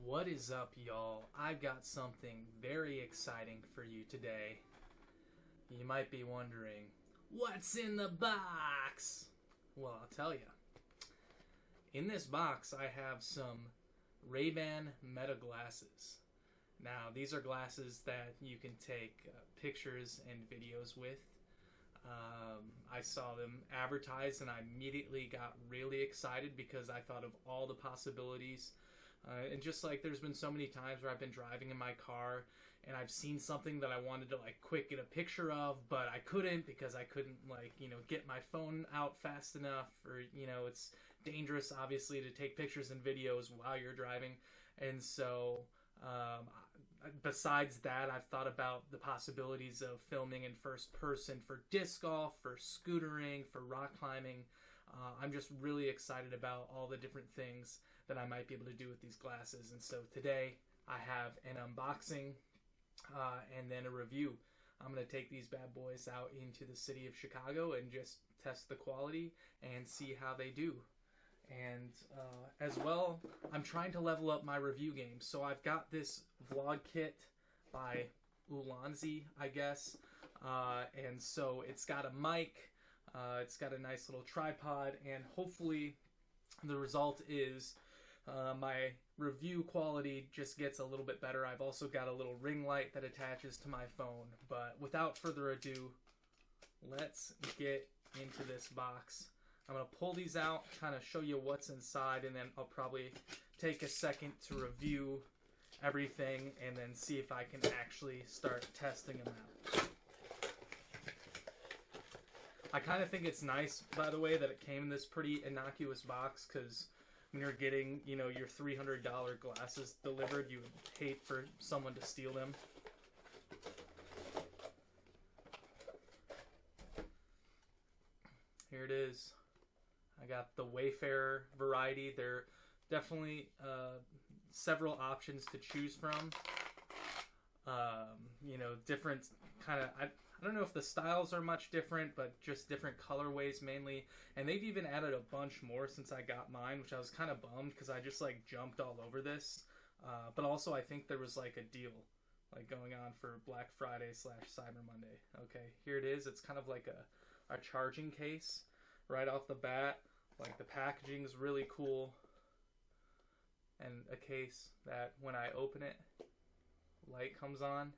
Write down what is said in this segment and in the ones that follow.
What is up, y'all? I've got something very exciting for you today. You might be wondering, what's in the box? Well, I'll tell you. In this box, I have some Ray-Ban Meta glasses. Now, these are glasses that you can take pictures and videos with. I saw them advertised and I immediately got really excited because I thought of all the possibilities. And just like there's been so many times where I've been driving in my car and I've seen something that I wanted to quick get a picture of, but I couldn't because I couldn't get my phone out fast enough, or it's dangerous obviously to take pictures and videos while you're driving. And so besides that, I've thought about the possibilities of filming in first person for disc golf, for scootering, for rock climbing. I'm just really excited about all the different things that I might be able to do with these glasses. And so today I have an unboxing and then a review. I'm going to take these bad boys out into the city of Chicago and just test the quality and see how they do. And as well, I'm trying to level up my review game. So I've got this vlog kit by Ulanzi, I guess. And so it's got a mic, it's got a nice little tripod, and hopefully the result is my review quality just gets a little bit better. I've also got a little ring light that attaches to my phone. But without further ado, let's get into this box. I'm going to pull these out, kind of show you what's inside, and then I'll probably take a second to review everything and then see if I can actually start testing them out. I kind of think it's nice, by the way, that it came in this pretty innocuous box, because when you're getting, your $300 glasses delivered, you would hate for someone to steal them. Here it is. I got the Wayfarer variety. There are definitely several options to choose from. Different kind of, I don't know if the styles are much different, but just different colorways mainly. And they've even added a bunch more since I got mine, which I was kind of bummed because I just jumped all over this. But also I think there was a deal going on for Black Friday / Cyber Monday. Okay, here it is. It's kind of like a charging case right off the bat. The packaging is really cool, and a case that when I open it, light comes on.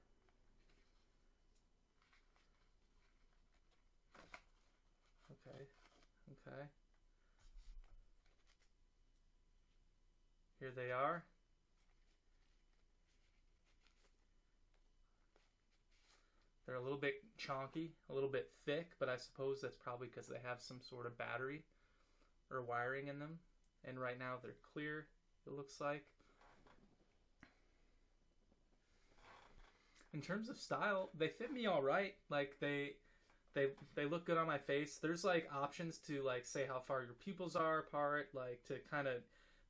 Okay. Here they are. They're a little bit chonky, a little bit thick, but I suppose that's probably because they have some sort of battery or wiring in them. And right now they're clear, it looks like. In terms of style, they fit me all right. They look good on my face. There's options to say how far your pupils are apart, to kind of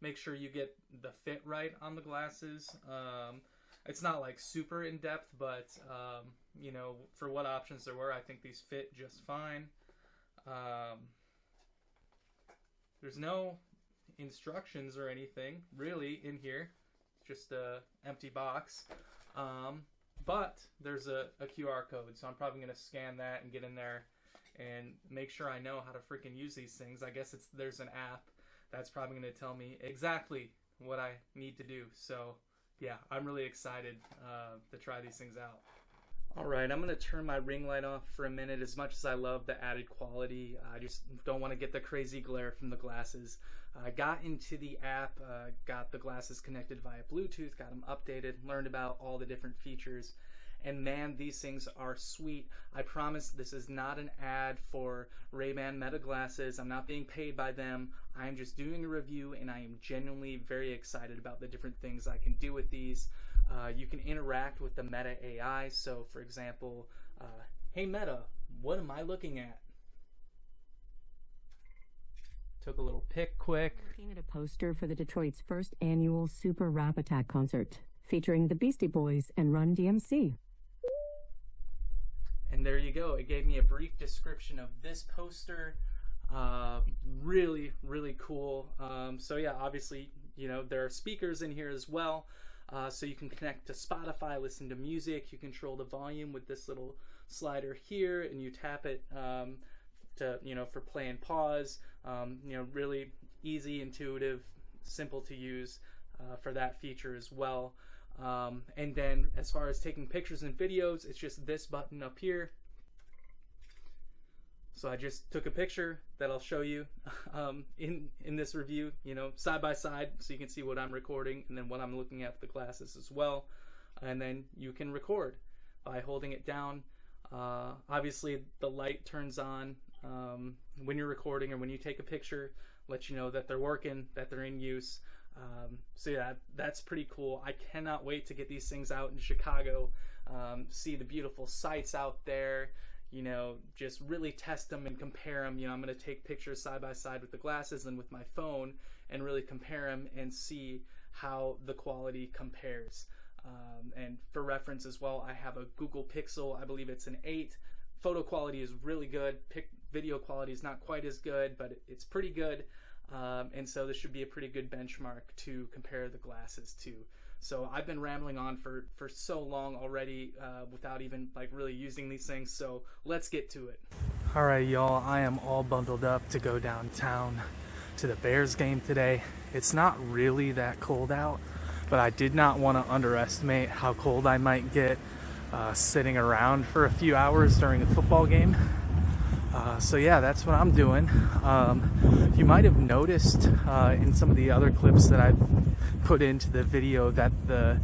make sure you get the fit right on the glasses. It's not super in depth, but for what options there were, I think these fit just fine. There's no instructions or anything really in here, just a empty box. But there's a QR code, so I'm probably going to scan that and get in there and make sure I know how to freaking use these things. I guess there's an app that's probably going to tell me exactly what I need to do. So yeah, I'm really excited to try these things out. Alright, I'm going to turn my ring light off for a minute. As much as I love the added quality, I just don't want to get the crazy glare from the glasses. I got into the app, got the glasses connected via Bluetooth, got them updated, learned about all the different features. And man, these things are sweet. I promise this is not an ad for Ray-Ban Meta glasses. I'm not being paid by them. I am just doing a review, and I am genuinely very excited about the different things I can do with these. You can interact with the Meta AI. So for example, hey Meta, what am I looking at? Took a little pic quick. Looking at a poster for the Detroit's first annual Super Rap Attack concert, featuring the Beastie Boys and Run DMC. And there you go. It gave me a brief description of this poster. Really, really cool. So yeah, obviously there are speakers in here as well. So you can connect to Spotify, listen to music. You control the volume with this little slider here, and you tap it for play and pause. Really easy, intuitive, simple to use for that feature as well. And then as far as taking pictures and videos, it's just this button up here. So I just took a picture that I'll show you in this review, side by side, so you can see what I'm recording and then what I'm looking at with the glasses as well. And then you can record by holding it down. Obviously the light turns on when you're recording, or when you take a picture, let you know that they're working, that they're in use. So yeah, that's pretty cool. I cannot wait to get these things out in Chicago, see the beautiful sights out there, just really test them and compare them. I'm going to take pictures side by side with the glasses and with my phone and really compare them and see how the quality compares. And for reference as well, I have a Google Pixel. I believe it's an 8. Photo quality is really good. Video quality is not quite as good, but it's pretty good. And so this should be a pretty good benchmark to compare the glasses to. So I've been rambling on for so long already without even really using these things. So let's get to it. All right, y'all, I am all bundled up to go downtown to the Bears game today. It's not really that cold out, but I did not want to underestimate how cold I might get sitting around for a few hours during a football game. So yeah, that's what I'm doing. You might have noticed in some of the other clips that I've put into the video that the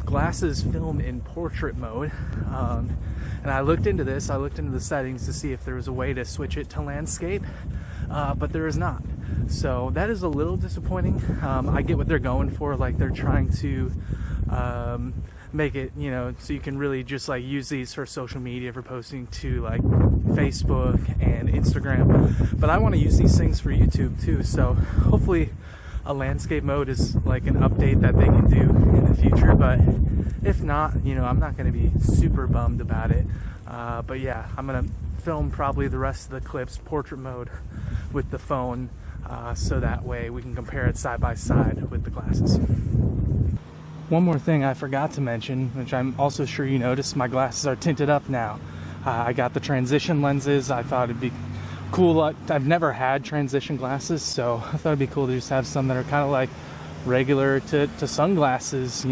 glasses film in portrait mode. And I looked into this, I looked into the settings to see if there was a way to switch it to landscape, but there is not. So that is a little disappointing. I get what they're going for, they're trying to make it, so you can really just use these for social media, for posting to Facebook and Instagram. But I want to use these things for YouTube too, so hopefully a landscape mode is an update that they can do in the future. But if not, I'm not going to be super bummed about it. But yeah, I'm going to film probably the rest of the clips portrait mode with the phone, so that way we can compare it side by side with the glasses. One more thing I forgot to mention, which I'm also sure you noticed, my glasses are tinted up now. I got the transition lenses. I thought it'd be cool. I've never had transition glasses, so I thought it'd be cool to just have some that are kind of regular to sunglasses,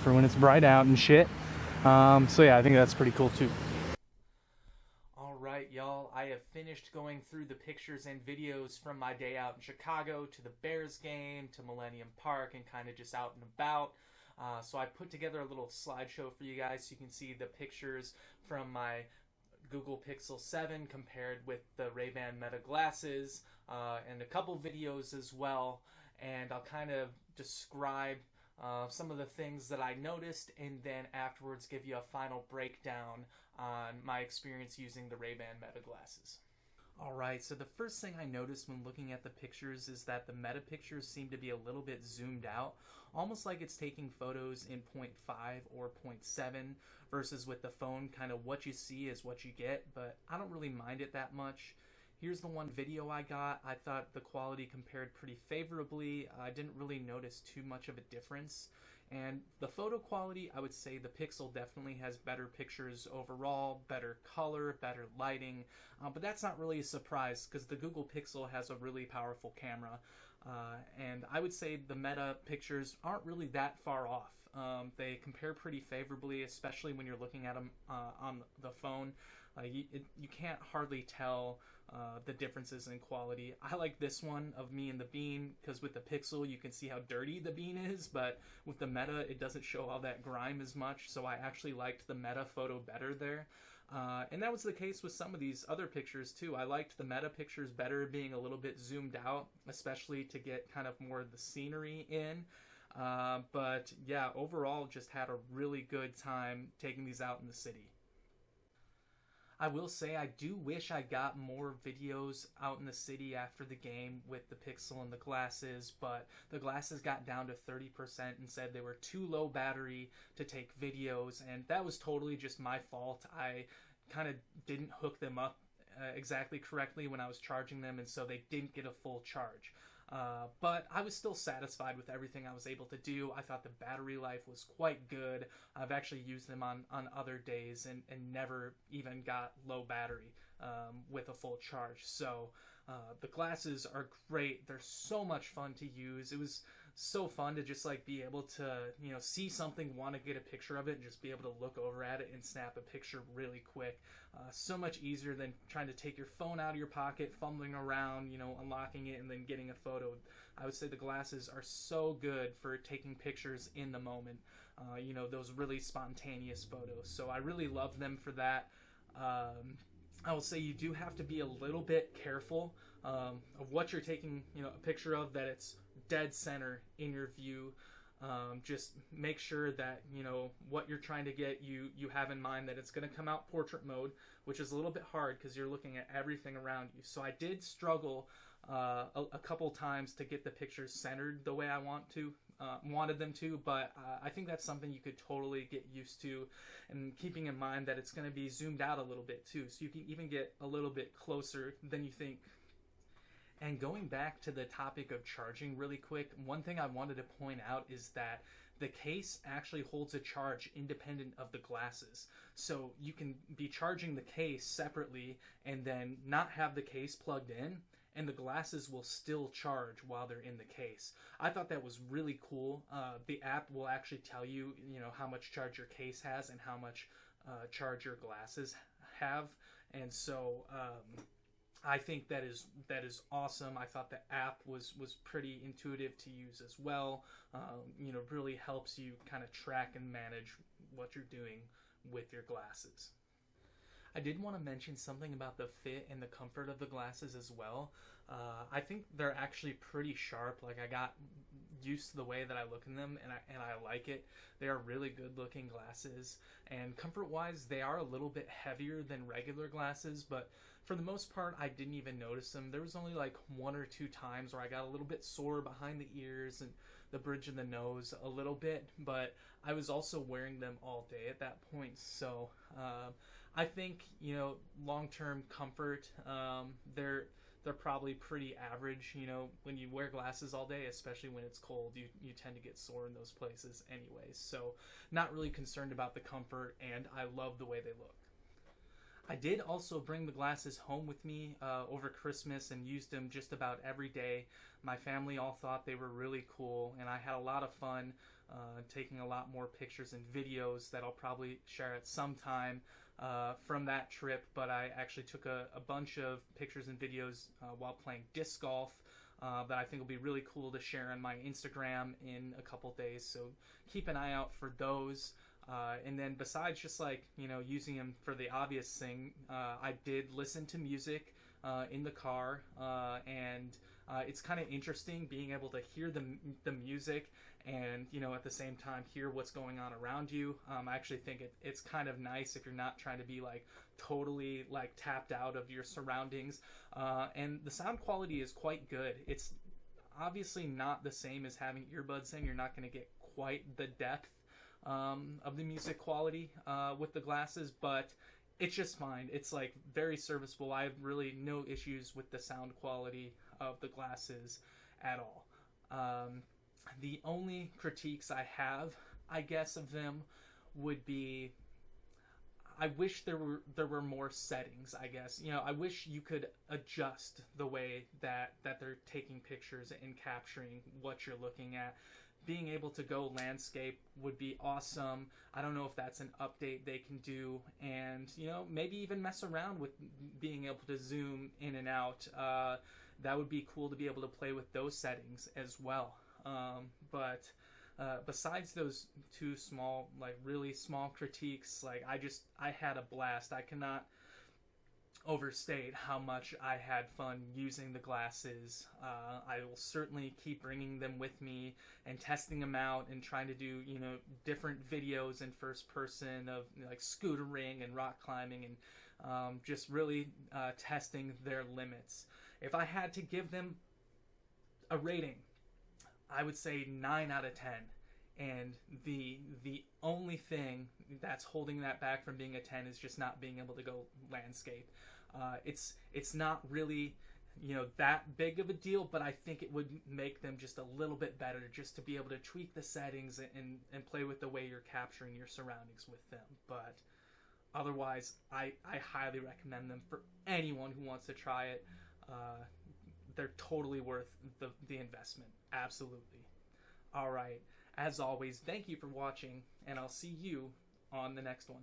for when it's bright out and shit. So yeah, I think that's pretty cool too. Alright, y'all, I have finished going through the pictures and videos from my day out in Chicago to the Bears game, to Millennium Park, and kind of just out and about. So I put together a little slideshow for you guys so you can see the pictures from my Google Pixel 7 compared with the Ray-Ban Meta glasses, and a couple videos as well. And I'll kind of describe some of the things that I noticed, and then afterwards give you a final breakdown on my experience using the Ray-Ban Meta glasses. Alright, so the first thing I noticed when looking at the pictures is that the Meta pictures seem to be a little bit zoomed out, almost like it's taking photos in 0.5 or 0.7, versus with the phone, kind of what you see is what you get, but I don't really mind it that much. Here's the one video I got. I thought the quality compared pretty favorably. I didn't really notice too much of a difference. And the photo quality, I would say the Pixel definitely has better pictures overall, better color, better lighting, but that's not really a surprise because the Google Pixel has a really powerful camera, and I would say the Meta pictures aren't really that far off. They compare pretty favorably, especially when you're looking at them on the phone. You can't hardly tell the differences in quality. I like this one of me and the Bean because with the Pixel you can see how dirty the Bean is, but with the Meta it doesn't show all that grime as much, so I actually liked the Meta photo better there. And that was the case with some of these other pictures too. I liked the Meta pictures better, being a little bit zoomed out, especially to get kind of more of the scenery in. But yeah, overall just had a really good time taking these out in the city. I will say I do wish I got more videos out in the city after the game with the Pixel and the glasses, but the glasses got down to 30% and said they were too low battery to take videos, and that was totally just my fault. I kind of didn't hook them up exactly correctly when I was charging them, and so they didn't get a full charge. But I was still satisfied with everything I was able to do. I thought the battery life was quite good. I've actually used them on other days and never even got low battery with a full charge. So the glasses are great. They're so much fun to use. It was so fun to just like be able to, you know, see something, want to get a picture of it, and just be able to look over at it and snap a picture really quick. So much easier than trying to take your phone out of your pocket, fumbling around, you know, unlocking it and then getting a photo. I would say the glasses are so good for taking pictures in the moment, you know, those really spontaneous photos. So I really love them for that. I will say you do have to be a little bit careful of what you're taking, you know, a picture of, that it's dead center in your view. Just make sure that, you know, what you're trying to get, you have in mind that it's going to come out portrait mode, which is a little bit hard because you're looking at everything around you. So I did struggle a couple times to get the pictures centered the way I wanted them to, but I think that's something you could totally get used to, and keeping in mind that it's going to be zoomed out a little bit too, so you can even get a little bit closer than you think. And going back to the topic of charging really quick, one thing I wanted to point out is that the case actually holds a charge independent of the glasses. So you can be charging the case separately and then not have the case plugged in, and the glasses will still charge while they're in the case. I thought that was really cool. The app will actually tell you, you know, how much charge your case has and how much charge your glasses have. And so I think that is awesome. I thought the app was pretty intuitive to use as well. You know, really helps you kind of track and manage what you're doing with your glasses. I did want to mention something about the fit and the comfort of the glasses as well. I think they're actually pretty sharp. Like, I got used to the way that I look in them, and I like it. They are really good looking glasses, and comfort wise they are a little bit heavier than regular glasses, but for the most part I didn't even notice them. There was only like 1 or 2 times where I got a little bit sore behind the ears and the bridge of the nose a little bit, but I was also wearing them all day at that point. So I think, you know, long-term comfort, they're probably pretty average. You know, when you wear glasses all day, especially when it's cold, you tend to get sore in those places anyways. So not really concerned about the comfort, and I love the way they look. I did also bring the glasses home with me over Christmas and used them just about every day. My family all thought they were really cool, and I had a lot of fun taking a lot more pictures and videos that I'll probably share at some time from that trip. But I actually took a bunch of pictures and videos while playing disc golf that I think will be really cool to share on my Instagram in a couple days. So keep an eye out for those. And then besides just like, you know, using them for the obvious thing, I did listen to music in the car, and it's kind of interesting being able to hear the music and, you know, at the same time hear what's going on around you. I actually think it's kind of nice if you're not trying to be like totally like tapped out of your surroundings. And the sound quality is quite good. It's obviously not the same as having earbuds in. You're not going to get quite the depth of the music quality with the glasses, but it's just fine. It's like very serviceable. I have really no issues with the sound quality of the glasses at all. The only critiques I have, I guess, of them would be, I wish there were more settings, I guess. You know, I wish you could adjust the way that they're taking pictures and capturing what you're looking at. Being able to go landscape would be awesome. I don't know if that's an update they can do, and, you know, maybe even mess around with being able to zoom in and out. That would be cool to be able to play with those settings as well. But besides those 2 small, like really small critiques, like I had a blast. I cannot overstate how much I had fun using the glasses. I will certainly keep bringing them with me and testing them out and trying to do, you know, different videos in first person of like scootering and rock climbing and just really testing their limits. If I had to give them a rating, I would say 9 out of 10. And the only thing that's holding that back from being a 10 is just not being able to go landscape. It's not really that big of a deal, but I think it would make them just a little bit better just to be able to tweak the settings and play with the way you're capturing your surroundings with them. But otherwise, I highly recommend them for anyone who wants to try it. They're totally worth the investment. Absolutely. All right. As always, thank you for watching, and I'll see you on the next one.